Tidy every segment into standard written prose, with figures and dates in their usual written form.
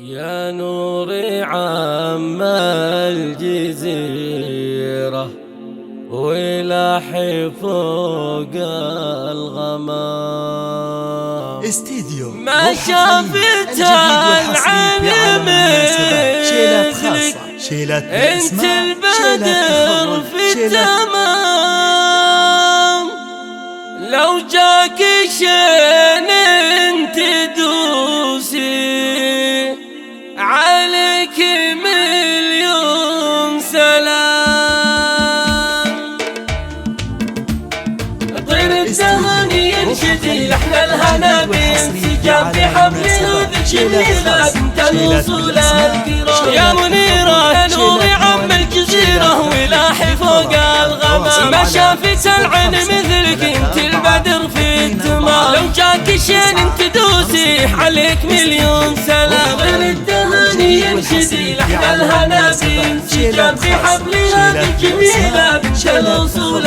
يا نوري عم الجزيرة ولاحي فوق الغمام استديو ما شافت العين مثلك انت البدر في التمام لو جاك شين انت دوسي عليك مليون سلام طير التهاني ينشدي لحن الهنا بانسجام في حبل هذيك الليلة بنت الوصول الكرام يا منيرة يا نوري عم الجزيرة ولاحي فوق الغمام ما شافت العين مثلك انت البدر في التمام لو جاك شين انت دوسي عليك مليون سلام طير التهاني ينشدي لحن الهنا بانسجام في حبل هذيك الليلة بنت الوصول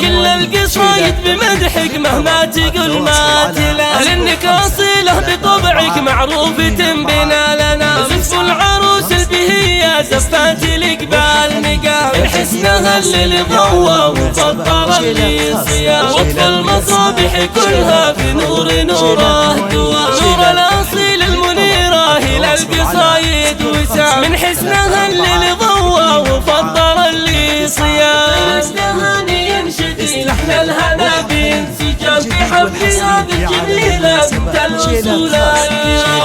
كل القصايد بمدحك مهما تقول ما تلا لانك اصيله بطبعك معروفة بنا لنا زف العروس البهية زفات الاقبال مقام حسنها اللي ضوى وفطر اللي صيام وطف المصابيح كلها في نور نوره دوا نور الاصيل المنيرة الى القصايد وسام من حسنها اللي ضوى وفطر اللي صيام لحن الهنا بانسجام في حفل هذه الجميلة بنت الوصول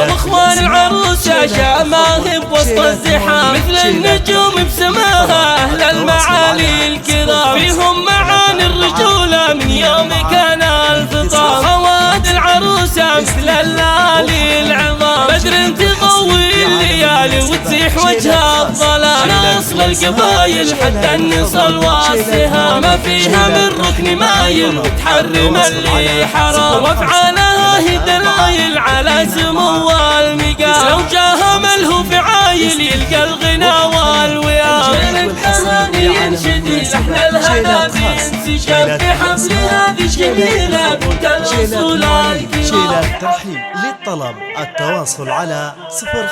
واخوان العروسة شماهب وسط الزحام مثل النجوم بسماها اهل المعالي الكرام فيهم معاني الرجولة من يوم كان الفطام خواد العروسة مثل الليالي العظام بدر تضوي الليالي وتزيح وجه الظلام اصل القبايل حتى النصل والسهام ما فيها من ركن مايل وتحرم اللي حرام وافعالها هي دلايل على سمو المقام لو جاها ملهو في عايل يلقى الغنى والويام التهاني ينشدي لحن الهنا بانسجام في حفل هذه الجميلة بنت الوصول الكرام ترحيب للطلب التواصل على 0